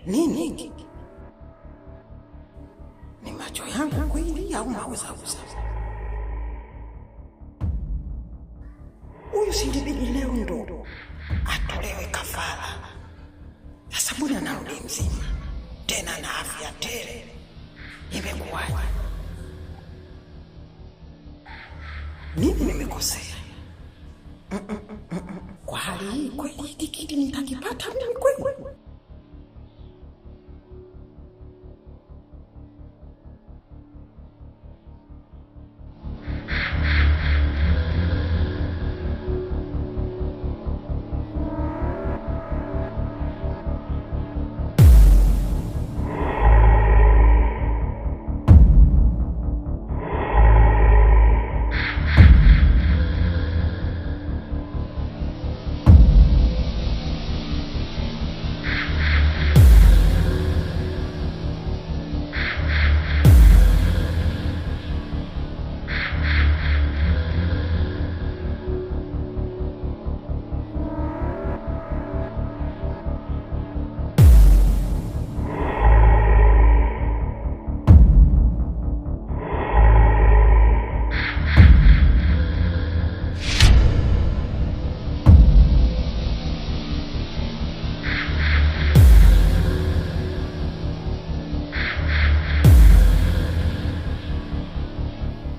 Nini? Ni macho yangu kweli au mauza? Huyu si ndibidi leo ndo atolewe kafara. Sasa mbona narudi mzima tena na afya tele? Imekuwaje? Nini nimekosea? Kwa hali hii kweli hiki kitu nitakipata mimi kweli?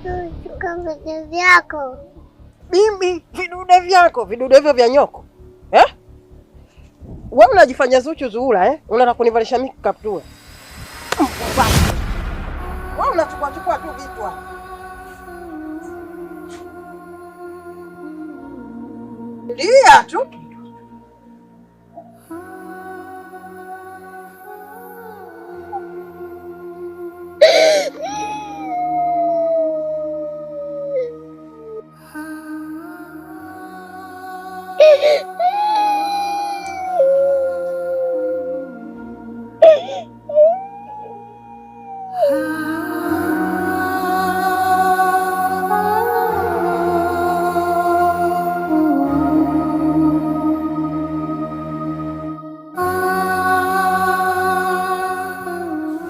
Vidude vyako. Mimi vidude vyako, vidude hivyo vya nyoko. Wewe unajifanya Zuchu Zuhura Unataka kunivalisha mimi kaptura. Wewe unachukua tu vitu hapa. Ndia tu.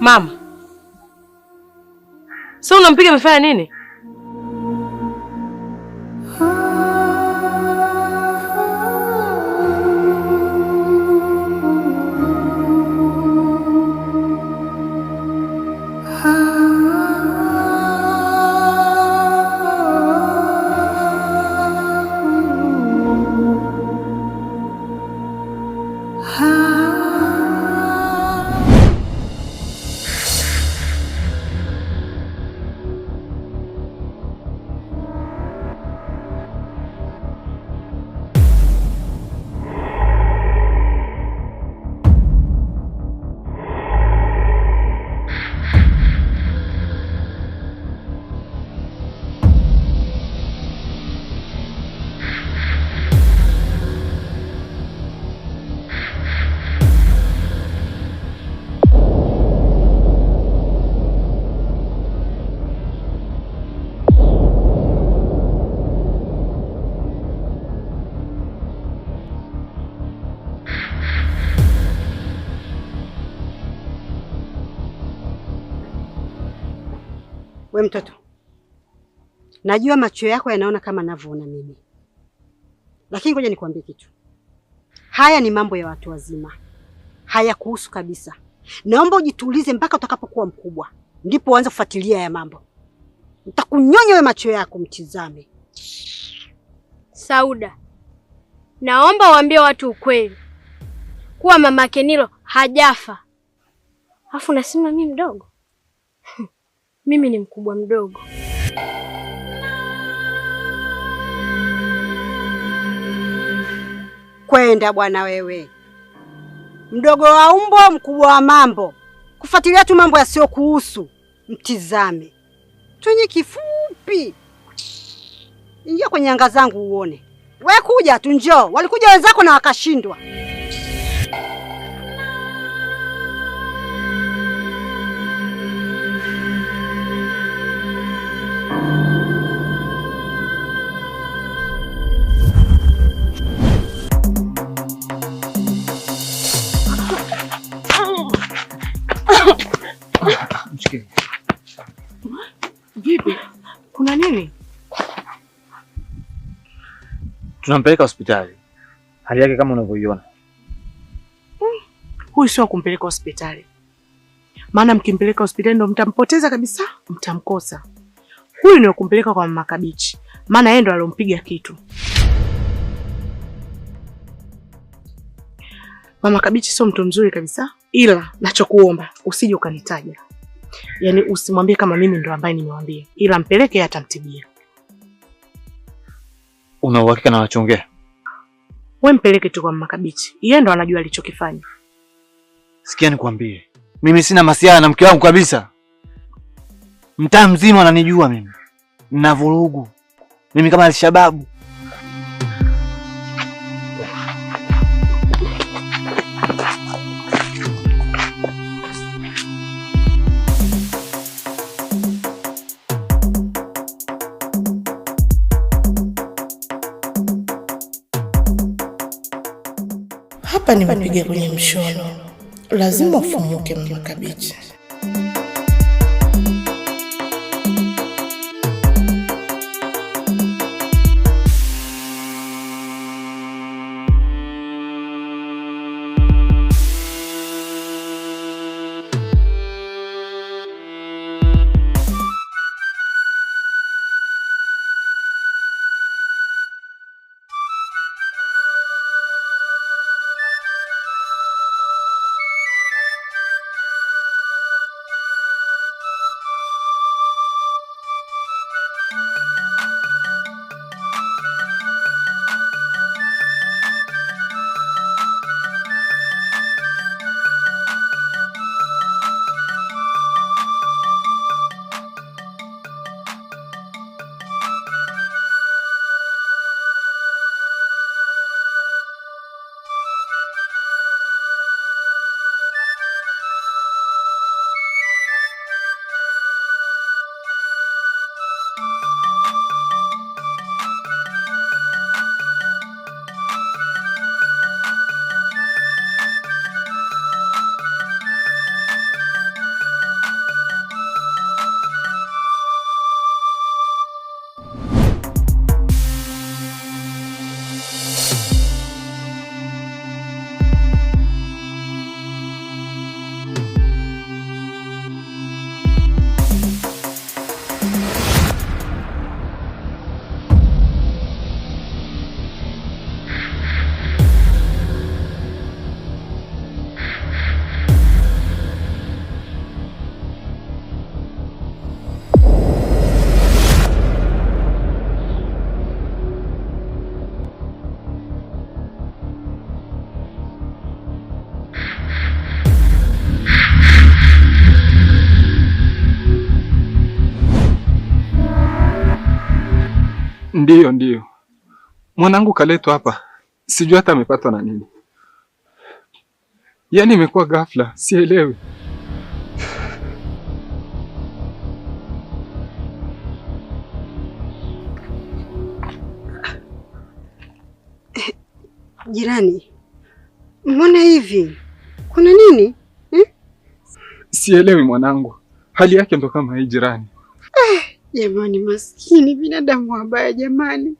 Mama, sasa unampiga amefanya nini? We mtoto, najua macho yako yanaona kama ninavyoona mimi, lakini ngoja nikwambie kitu. Haya ni mambo ya watu wazima, hayakuhusu kabisa. Naomba ujitulize mpaka utakapokuwa mkubwa, ndipo uanze kufuatilia haya mambo. Nitakunyonya we macho yako, mtizame. Sauda, naomba waambie watu ukweli. kuwa mama Kenilo hajafa. Alafu nasema mimi mdogo. Mimi ni mkubwa mdogo. Kwenda bwana wewe. Mdogo wa umbo, mkubwa wa mambo. Kufuatilia tu mambo yasiyokuhusu. Mtizame. Twenye kifupi. Ingia kwenye anga zangu uone. Wewe kuja tu njoo. Walikuja wenzako na wakashindwa. Vipi? Kuna nini? Tunampeleka hospitali. Hali yake kama unavyoiona. Huyu sio kumpeleka hospitali. Maana mkimpeleka hospitali ndo mtampoteza kabisa, mtamkosa. Huyu ni kumpeleka kwa mama Kabichi. Maana yeye ndo alompiga kitu. Mama Kabichi sio mtu mzuri kabisa, ila nachokuomba usije ukanitaja. Yaani usimwambie kama mimi ndo ambaye nimewambia, ila mpeleke yeye atamtibia. Una uhakika na wachongea? Wewe mpeleke tu kwa mama Kabichi. Yeye ndo anajua alichokifanya. Sikia nikwambie. Mimi sina masiara na mke wangu kabisa. Mtaa mzima ananijua mimi. Nina vurugu. Mimi kama Alshababu. Hapa nimepiga kwenye mshono. Lazima ufumuke mama Kabichi. Ndiyo. Mwanangu kaletwa hapa. Sijui hata amepatwa na nini. Yaani imekuwa ghafla, sielewi. Jirani, mbona hivi? Kuna nini? Sielewi mwanangu. Hali yake ndo kama hii jirani. Jamani, maskini binadamu wabaya jamani.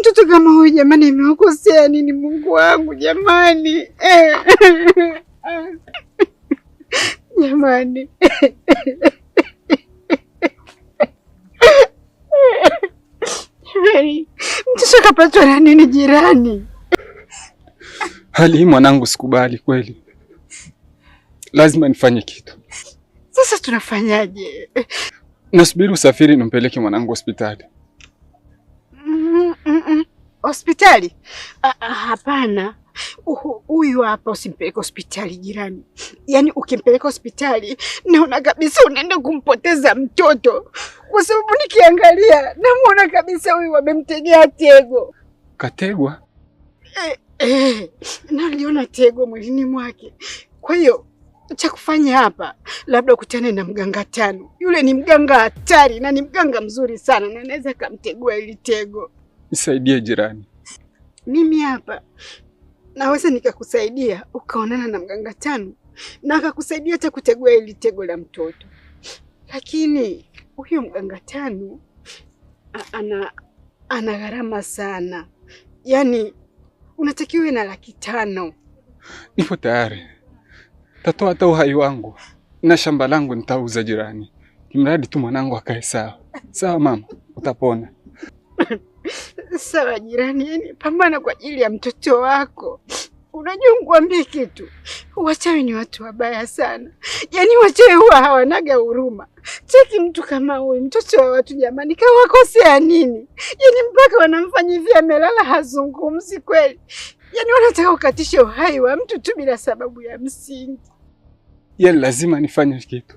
Mtoto kama huyu jamani, imewakosea nini Mungu wangu jamani? Jamani. Mtoto kapatwa na nini jirani? Hali hii mwanangu sikubali kweli. Lazima nifanye kitu. Sasa tunafanyaje? Nasubiri usafiri nimpeleke mwanangu hospitali. Hospitali? Hapana. Huyu hapa usimpeleke hospitali jirani. Yaani ukimpeleka hospitali naona kabisa unaenda kumpoteza mtoto. Kwa sababu nikiangalia namuona kabisa huyu wamemtegea tego. Kategwa? Naliona tego mwilini mwake. Kwa hiyo cha kufanya hapa labda ukutane na mganga Tano. Yule ni mganga hatari na ni mganga mzuri sana na anaweza kumtegua ili tego. Nisaidie jirani. Mimi hapa naweza nikakusaidia ukaonana na mganga Tano na akakusaidia hata kutegua ili tego la mtoto. Lakini huyo mganga Tano ana gharama sana. Yaani unatakiwa na 500,000. Nipo tayari. Tatoa hata uhai wangu na shamba langu nitauza jirani. Kimradi tu mwanangu akae sawa. Sawa mama, utapona. Sawa jirani, yani pambana kwa ajili ya mtoto wako. Unajua nikwambie kitu, wachawi ni watu wabaya sana. Yaani wachawi huwa hawanaga huruma. Cheki mtu kama huyu, mtoto wa watu jamani, kawakosea nini? Yaani mpaka wanamfanyia amelala hazungumzi kweli. Yaani wanataka ukatishe uhai wa mtu tu bila sababu ya msingi. Yaani lazima nifanye kitu.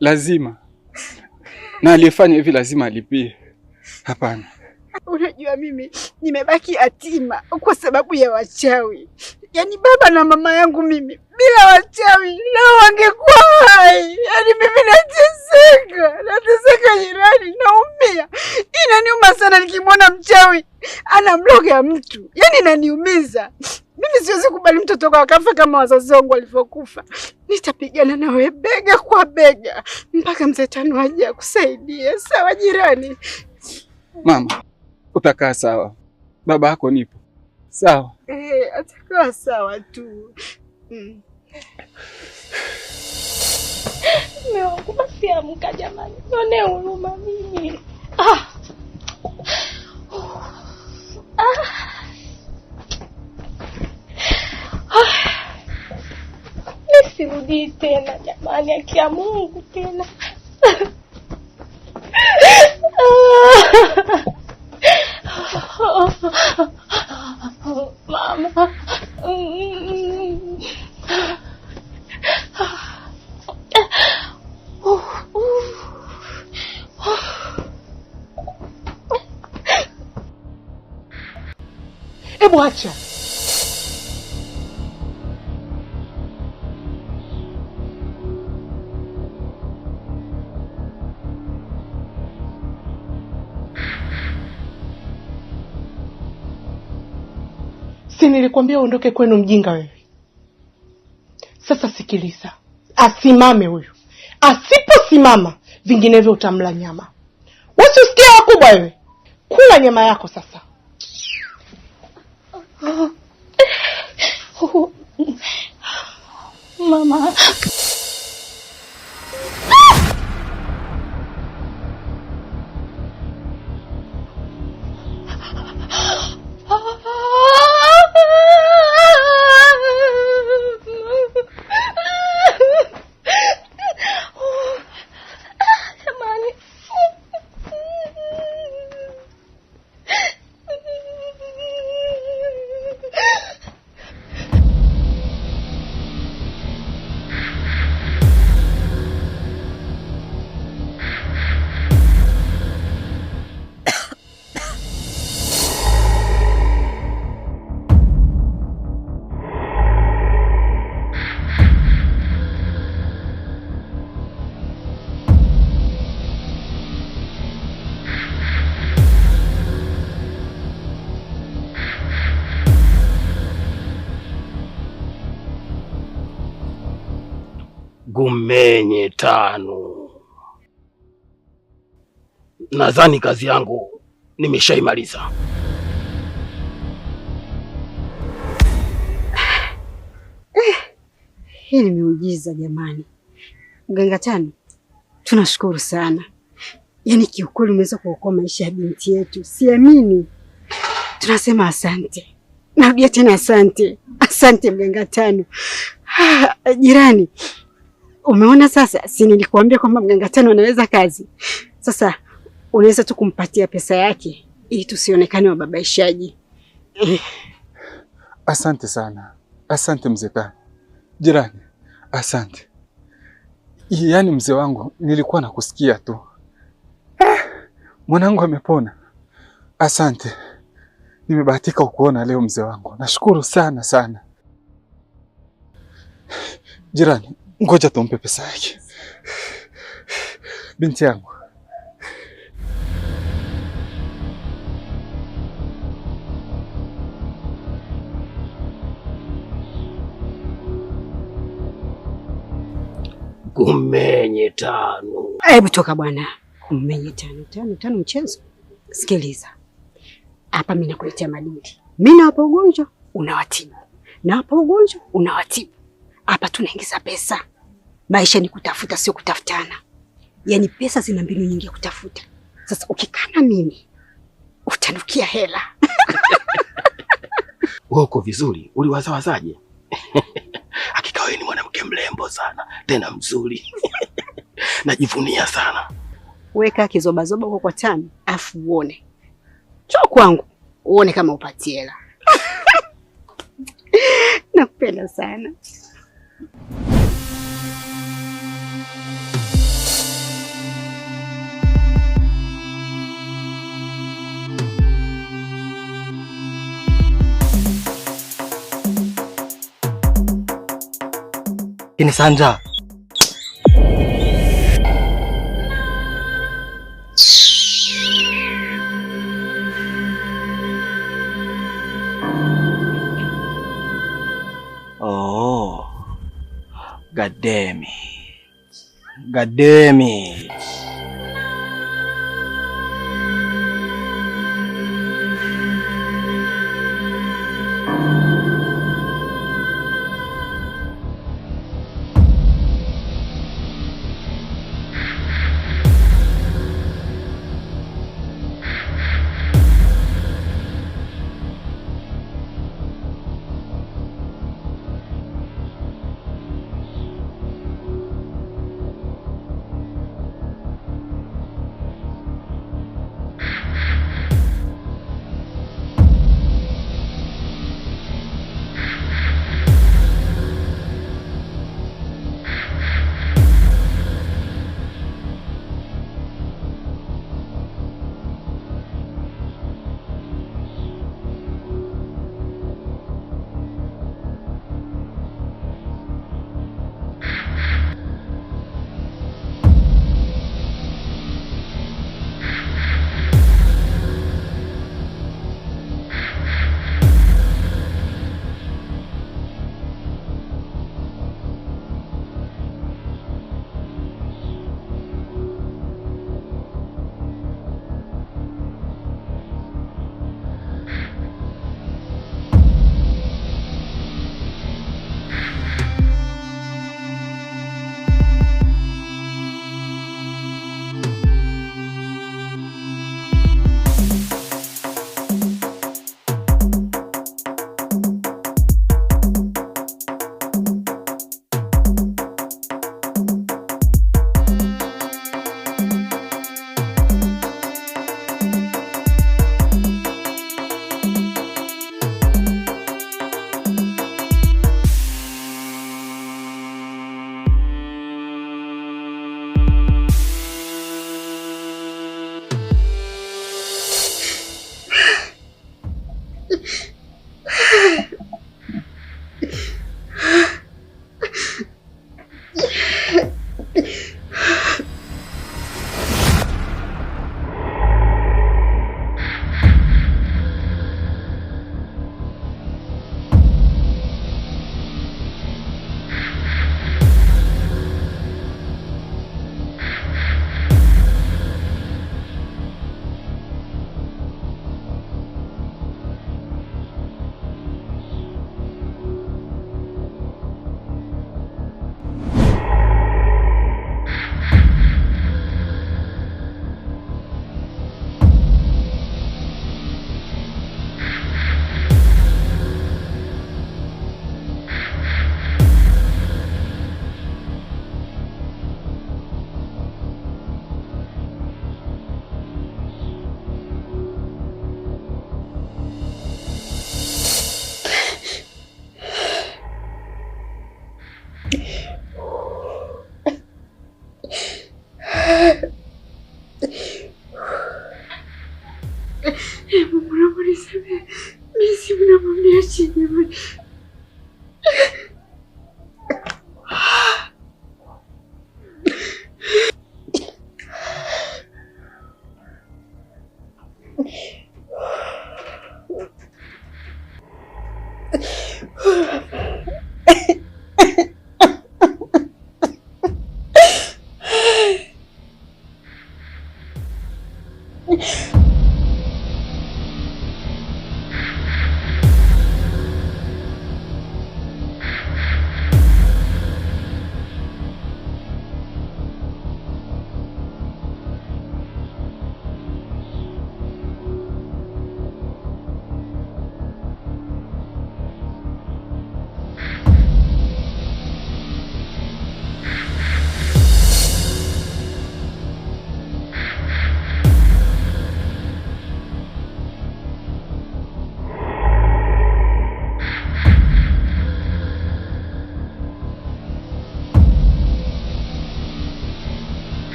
Lazima. Na aliyefanya hivi lazima alipie. Hapana. Unajua mimi nimebaki yatima kwa sababu ya wachawi. Yaani baba na mama yangu mimi bila wachawi leo wangekuwa hai. Yaani mimi nateseka jirani, naumia. Inaniuma sana nikimwona mchawi anamloga mtu. Yaani inaniumiza. Mimi siwezi kubali mtoto wako akafa kama wazazi wangu walivyokufa. Nitapigana nawe bega kwa bega mpaka mzee Tano aje akusaidie. Sawa jirani? Mama, utakaa sawa. Baba yako nipo. Sawa? Atakaa sawa tu. Mume wangu basi amka jamani. Nione huruma mimi. Nisirudi tena jamani, akia Mungu tena. Mama. Hebu acha. Si nilikwambia uondoke kwenu mjinga wewe. Sasa sikiliza. Asimame huyu. Asiposimama vinginevyo utamla nyama. Usisikie wakubwa wewe. Kula nyama yako sasa. Mama. Gumenye Tano. Nadhani kazi yangu nimeshaimaliza. Hii ni miujiza jamani. Mganga Tano, tunashukuru sana. Yaani kiukweli umeweza kuokoa maisha ya binti yetu. Siamini. Tunasema asante. Narudia tena asante. Asante mganga Tano. Jirani, umeona sasa, si nilikuambia kwamba mganga Tano anaweza kazi. Sasa unaweza tu kumpatia pesa yake ili tusionekane wababaishaji. Asante sana. Asante mzee Tano. Jirani, asante. Yaani mzee wangu, nilikuwa nakusikia tu. Mwanangu amepona. Asante. Nimebahatika kukuona leo mzee wangu. Nashukuru sana sana. Jirani, ngoja tumpe pesa yake. Binti yangu. Gumenye Tano. Hebu toka bwana. Gumenye Tano mchezo. Sikiliza. Hapa mimi nakuletea madini. Mimi nawapa ugonjwa, unawatibu. Nawapa ugonjwa, unawatibu. Hapa tunaingiza pesa. Maisha ni kutafuta, sio kutafutana. Yaani pesa zina mbinu nyingi ya kutafuta. Sasa ukikana mimi utanukia hela. Wewe uko vizuri, uliwazawazaje? Hakika wewe ni mwanamke mrembo sana, tena mzuri. Najivunia sana. Weka kizobazoba huko kwa Tano, afu uone. Njoo kwangu, uone kama upati hela. Nakupenda sana. Ini Sandra. Oh. God damn it. God damn it. niache jamani.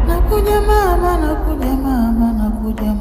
Nakuja mama, nakuja mama, nakuja